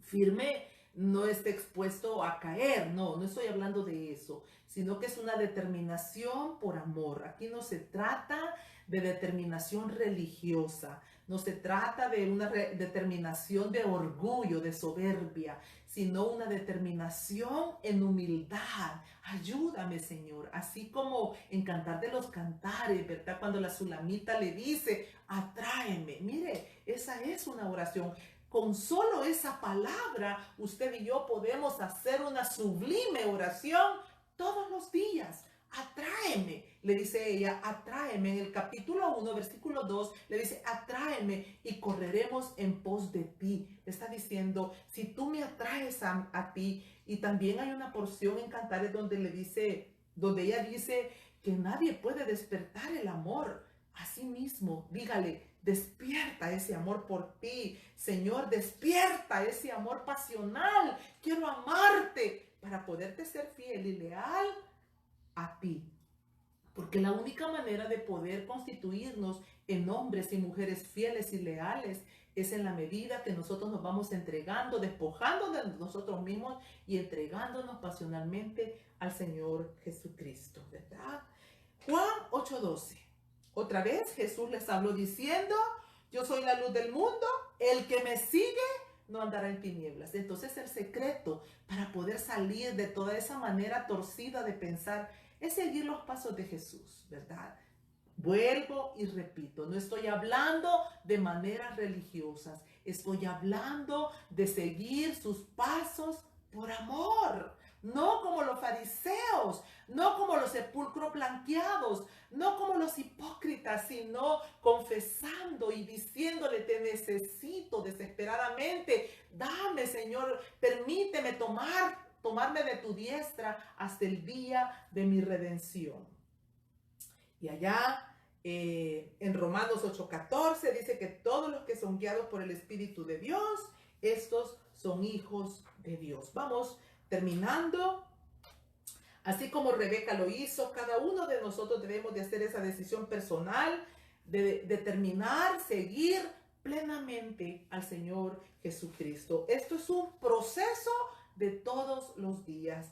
firme no esté expuesto a caer. No estoy hablando de eso, sino que es una determinación por amor. Aquí no se trata de determinación religiosa, no se trata de una determinación de orgullo, de soberbia, sino una determinación en humildad. Ayúdame, Señor. Así como en Cantar de los Cantares, ¿verdad? Cuando la Sulamita le dice, atráeme. Mire, esa es una oración. Con solo esa palabra, usted y yo podemos hacer una sublime oración todos los días. Atráeme, le dice ella, atráeme. En el capítulo 1, versículo 2, le dice, atráeme y correremos en pos de ti. Le está diciendo, si tú me atraes a ti. Y también hay una porción en Cantares donde ella dice que nadie puede despertar el amor. Así mismo, dígale, despierta ese amor por ti. Señor, despierta ese amor pasional. Quiero amarte para poderte ser fiel y leal a ti. Porque la única manera de poder constituirnos en hombres y mujeres fieles y leales es en la medida que nosotros nos vamos entregando, despojando de nosotros mismos y entregándonos pasionalmente al Señor Jesucristo, ¿verdad? Juan 8:12. Otra vez Jesús les habló diciendo, yo soy la luz del mundo, el que me sigue no andará en tinieblas. Entonces el secreto para poder salir de toda esa manera torcida de pensar es seguir los pasos de Jesús, ¿verdad? Vuelvo y repito, no estoy hablando de maneras religiosas, estoy hablando de seguir sus pasos por amor, no como los fariseos, no como los sepulcros blanqueados, no como los hipócritas, sino confesando y diciéndole: te necesito desesperadamente, dame, Señor, permíteme tomarme de tu diestra hasta el día de mi redención. Y allá en Romanos 8:14 dice que todos los que son guiados por el Espíritu de Dios, estos son hijos de Dios. Vamos terminando. Así como Rebeca lo hizo, cada uno de nosotros debemos de hacer esa decisión personal de determinar, seguir plenamente al Señor Jesucristo. Esto es un proceso de todos los días.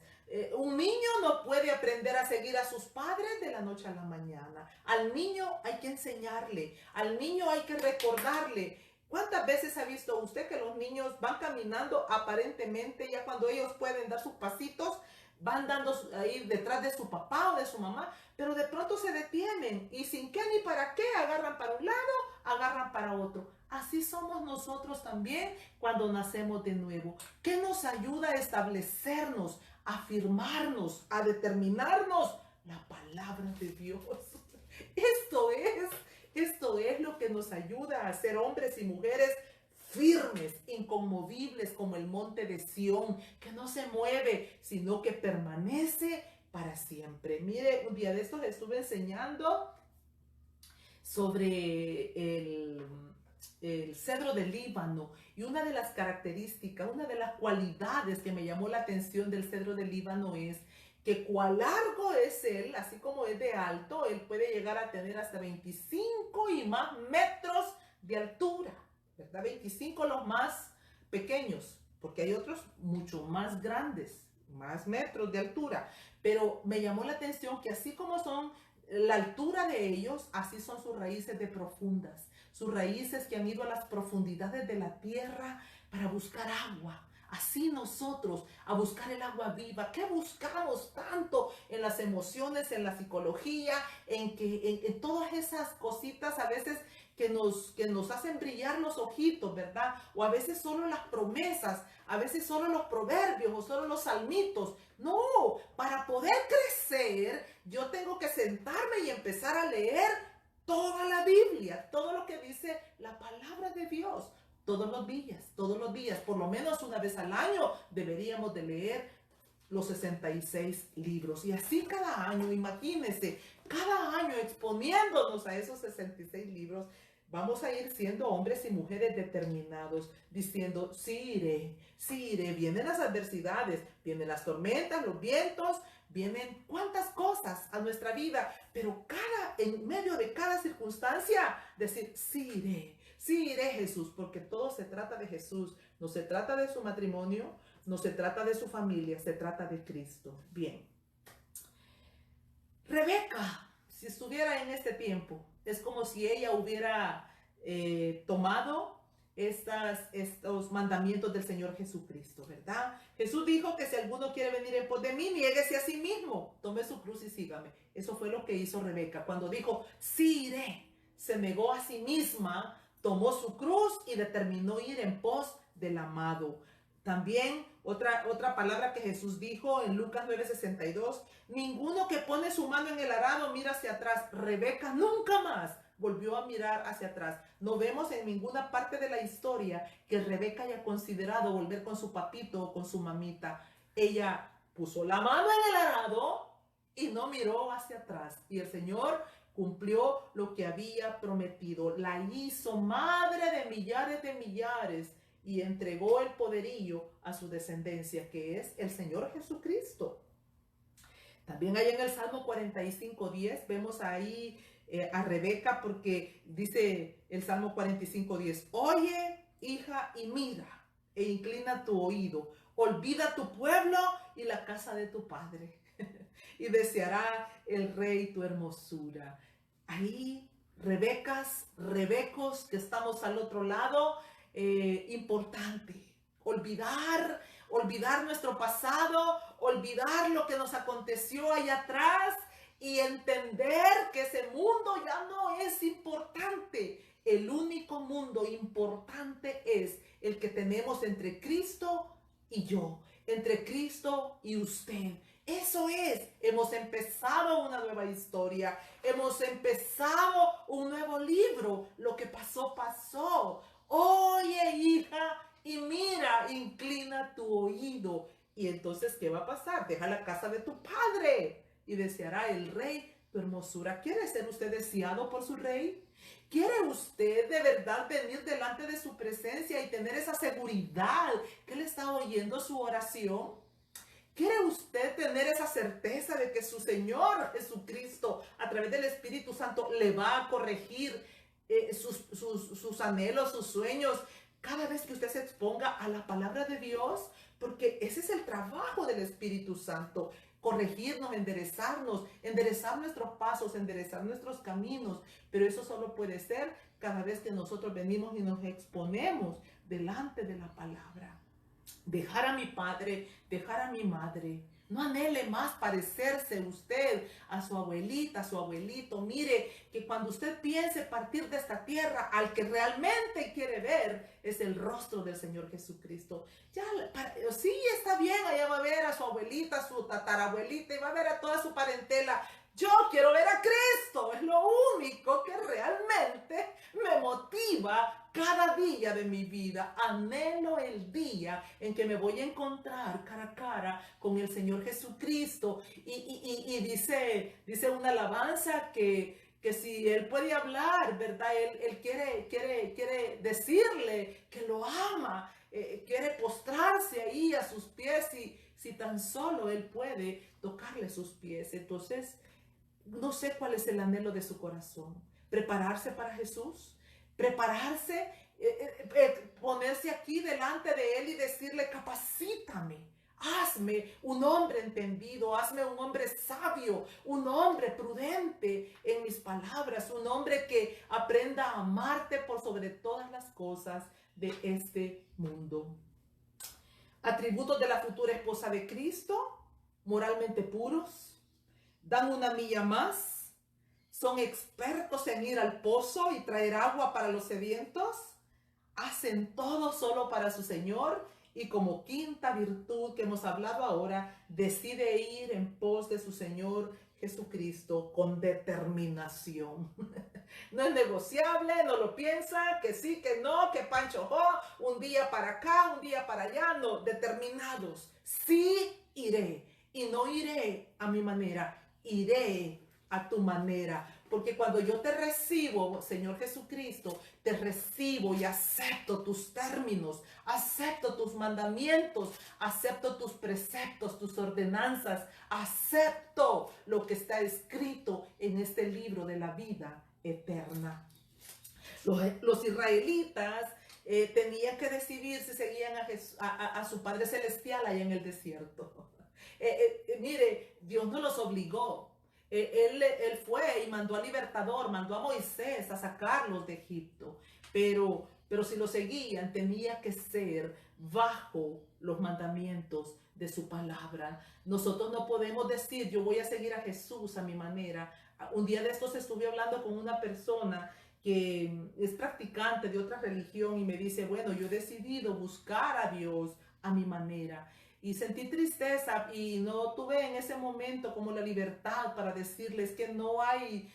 Un niño no puede aprender a seguir a sus padres de la noche a la mañana. Al niño hay que enseñarle, al niño hay que recordarle. ¿Cuántas veces ha visto usted que los niños van caminando aparentemente, ya cuando ellos pueden dar sus pasitos, van dando ahí detrás de su papá o de su mamá, pero de pronto se detienen y sin qué ni para qué agarran para un lado, agarran para otro? Así somos nosotros también cuando nacemos de nuevo. ¿Qué nos ayuda a establecernos, a afirmarnos, a determinarnos? La palabra de Dios. Esto es lo que nos ayuda a ser hombres y mujeres firmes, inconmovibles como el monte de Sión, que no se mueve, sino que permanece para siempre. Mire, un día de estos estuve enseñando sobre el cedro del Líbano, y una de las características, una de las cualidades que me llamó la atención del cedro del Líbano es que cuán largo es él, así como es de alto, él puede llegar a tener hasta 25 y más metros de altura, ¿verdad? 25 los más pequeños, porque hay otros mucho más grandes, más metros de altura. Pero me llamó la atención que así como son la altura de ellos, así son sus raíces de profundas, sus raíces que han ido a las profundidades de la tierra para buscar agua. Así nosotros, a buscar el agua viva. ¿Qué buscamos tanto en las emociones, en la psicología, en todas esas cositas a veces que nos hacen brillar los ojitos, ¿verdad? O a veces solo las promesas, a veces solo los proverbios o solo los salmitos. No, para poder crecer, yo tengo que sentarme y empezar a leer toda la Biblia, todo lo que dice la palabra de Dios. Todos los días, por lo menos una vez al año, deberíamos de leer los 66 libros. Y así cada año, imagínense, cada año exponiéndonos a esos 66 libros, vamos a ir siendo hombres y mujeres determinados, diciendo: sí iré, vienen las adversidades, vienen las tormentas, los vientos, vienen cuantas cosas a nuestra vida, pero en medio de cada circunstancia, decir: sí iré, Jesús, porque todo se trata de Jesús, no se trata de su matrimonio, no se trata de su familia, se trata de Cristo. Bien. Rebeca, si estuviera en este tiempo, es como si ella hubiera tomado estos mandamientos del Señor Jesucristo, ¿verdad? Jesús dijo que si alguno quiere venir en pos de mí, niéguese a sí mismo, tome su cruz y sígame. Eso fue lo que hizo Rebeca. Cuando dijo: sí iré, se negó a sí misma, tomó su cruz y determinó ir en pos del amado. También otra palabra que Jesús dijo en Lucas 9:62, ninguno que pone su mano en el arado mira hacia atrás. Rebeca nunca más volvió a mirar hacia atrás. No vemos en ninguna parte de la historia que Rebeca haya considerado volver con su papito o con su mamita. Ella puso la mano en el arado y no miró hacia atrás. Y el Señor cumplió lo que había prometido. La hizo madre de millares y entregó el poderío a su descendencia, que es el Señor Jesucristo. También hay en el Salmo 45:10, vemos ahí a Rebeca, porque dice el Salmo 45:10, oye, hija, y mira, e inclina tu oído, olvida tu pueblo y la casa de tu padre, y deseará el rey tu hermosura. Ahí, rebecos que estamos al otro lado, importante, olvidar nuestro pasado, olvidar lo que nos aconteció allá atrás y entender que ese mundo ya no es importante. El único mundo importante es el que tenemos entre Cristo y yo, entre Cristo y usted. Eso es, hemos empezado una nueva historia, hemos empezado un nuevo libro. Lo que pasó, pasó. Oye, hija, y mira, inclina tu oído. Y entonces, ¿qué va a pasar? Deja la casa de tu padre y deseará el rey tu hermosura. ¿Quiere ser usted deseado por su rey? ¿Quiere usted de verdad venir delante de su presencia y tener esa seguridad que él está oyendo su oración? ¿Quiere usted tener esa certeza de que su Señor Jesucristo, a través del Espíritu Santo, le va a corregir sus anhelos, sus sueños, cada vez que usted se exponga a la palabra de Dios? Porque ese es el trabajo del Espíritu Santo. Corregirnos, enderezar nuestros pasos, enderezar nuestros caminos. Pero eso solo puede ser cada vez que nosotros venimos y nos exponemos delante de la palabra. Dejar a mi padre, dejar a mi madre. No anhele más parecerse usted a su abuelita, a su abuelito. Mire que cuando usted piense partir de esta tierra, al que realmente quiere ver es el rostro del Señor Jesucristo. Ya, sí, está bien, allá va a ver a su abuelita, a su tatarabuelita, y va a ver a toda su parentela. Yo quiero ver a Cristo, es lo único que realmente me motiva cada día de mi vida. Anhelo el día en que me voy a encontrar cara a cara con el Señor Jesucristo. Y dice una alabanza que si Él puede hablar, ¿verdad? Él quiere decirle que lo ama, quiere postrarse ahí a sus pies, y si tan solo Él puede tocarle sus pies. Entonces, no sé cuál es el anhelo de su corazón. Prepararse para Jesús, prepararse, ponerse aquí delante de Él y decirle: capacítame, hazme un hombre entendido, hazme un hombre sabio, un hombre prudente en mis palabras, un hombre que aprenda a amarte por sobre todas las cosas de este mundo. Atributos de la futura esposa de Cristo: moralmente puros, dan una milla más, son expertos en ir al pozo y traer agua para los sedientos, hacen todo solo para su Señor, y como quinta virtud que hemos hablado ahora, decide ir en pos de su Señor Jesucristo con determinación. No es negociable, no lo piensa, que sí, que no, que Pancho, un día para acá, un día para allá. No, determinados. Sí iré, y no iré a mi manera, iré a tu manera. Porque cuando yo te recibo, Señor Jesucristo, te recibo y acepto tus términos, acepto tus mandamientos, acepto tus preceptos, tus ordenanzas, acepto lo que está escrito en este libro de la vida eterna. Los israelitas tenían que decidir si seguían a su Padre Celestial allá en el desierto. Mire, Dios no los obligó. Él fue y mandó al libertador, mandó a Moisés a sacarlos de Egipto. Pero si lo seguían, tenía que ser bajo los mandamientos de su palabra. Nosotros no podemos decir: yo voy a seguir a Jesús a mi manera. Un día de estos estuve hablando con una persona que es practicante de otra religión y me dice: bueno, yo he decidido buscar a Dios a mi manera. Y sentí tristeza y no tuve en ese momento como la libertad para decirles que no hay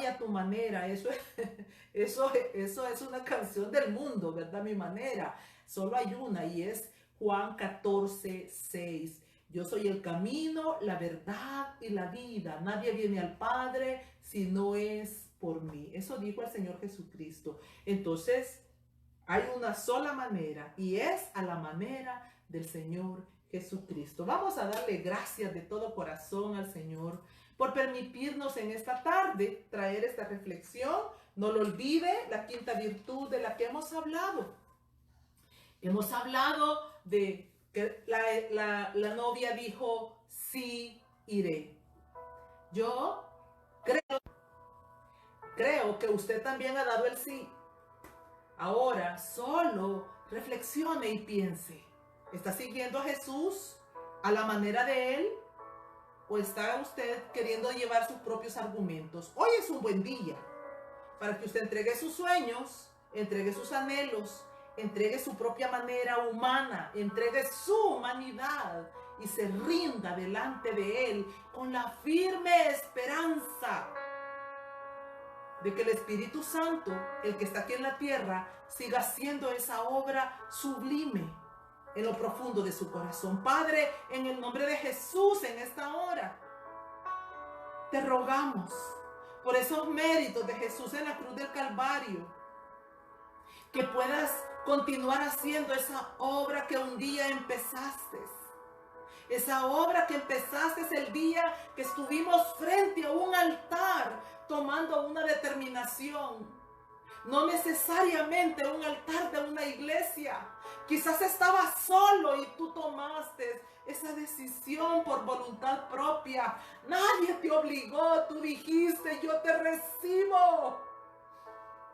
a tu manera. Eso es una canción del mundo, ¿verdad? Mi manera. Solo hay una, y es Juan 14:6. Yo soy el camino, la verdad y la vida. Nadie viene al Padre si no es por mí. Eso dijo el Señor Jesucristo. Entonces, hay una sola manera, y es a la manera del Señor Jesucristo. Vamos a darle gracias de todo corazón al Señor por permitirnos en esta tarde traer esta reflexión. No lo olvide, la quinta virtud de la que hemos hablado. Hemos hablado de que la novia dijo: sí iré. Yo creo que usted también ha dado el sí. Ahora solo reflexione y piense: ¿está siguiendo a Jesús a la manera de Él? ¿O está usted queriendo llevar sus propios argumentos? Hoy es un buen día para que usted entregue sus sueños, entregue sus anhelos, entregue su propia manera humana, entregue su humanidad y se rinda delante de Él con la firme esperanza de que el Espíritu Santo, el que está aquí en la tierra, siga haciendo esa obra sublime en lo profundo de su corazón. Padre, en el nombre de Jesús, en esta hora, te rogamos por esos méritos de Jesús en la cruz del Calvario, que puedas continuar haciendo esa obra que un día empezaste. Esa obra que empezaste el día que estuvimos frente a un altar tomando una determinación. No necesariamente un altar de una iglesia. Quizás estabas solo y tú tomaste esa decisión por voluntad propia. Nadie te obligó, tú dijiste, yo te recibo.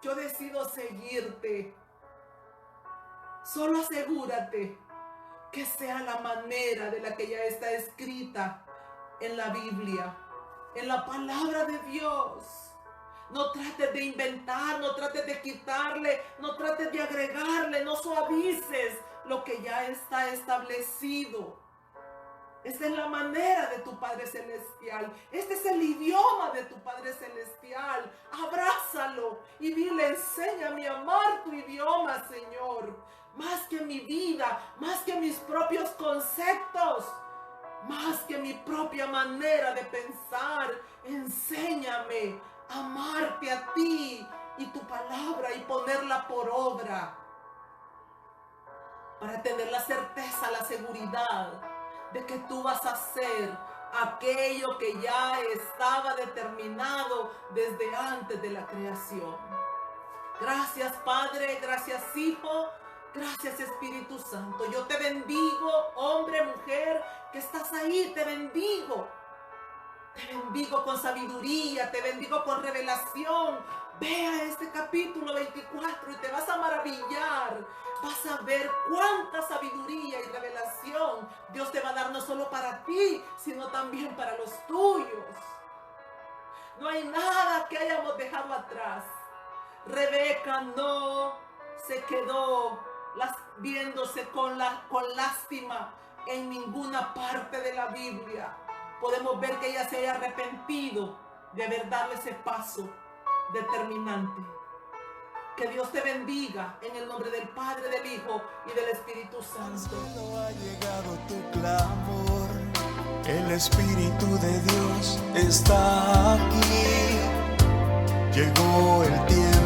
Yo decido seguirte. Solo asegúrate que sea la manera de la que ya está escrita en la Biblia, en la palabra de Dios. No trates de inventar, no trates de quitarle, no trates de agregarle, no suavices lo que ya está establecido. Esta es la manera de tu Padre Celestial. Este es el idioma de tu Padre Celestial. Abrázalo y dile, enséñame a amar tu idioma, Señor. Más que mi vida, más que mis propios conceptos, más que mi propia manera de pensar. Enséñame a amarte a ti y tu palabra y ponerla por obra. Para tener la certeza, la seguridad de que tú vas a hacer aquello que ya estaba determinado desde antes de la creación. Gracias, Padre, gracias, Hijo, gracias, Espíritu Santo. Yo te bendigo, hombre, mujer, que estás ahí, te bendigo. Te bendigo con sabiduría, te bendigo con revelación. Vea este capítulo 24 y te vas a maravillar. Vas a ver cuánta sabiduría y revelación Dios te va a dar, no solo para ti, sino también para los tuyos. No hay nada que hayamos dejado atrás. Rebeca no se quedó viéndose con lástima en ninguna parte de la Biblia. Podemos ver que ella se haya arrepentido de haber dado ese paso determinante. Que Dios te bendiga en el nombre del Padre, del Hijo y del Espíritu Santo. Ha llegado tu clamor, el Espíritu de Dios está aquí. Llegó el tiempo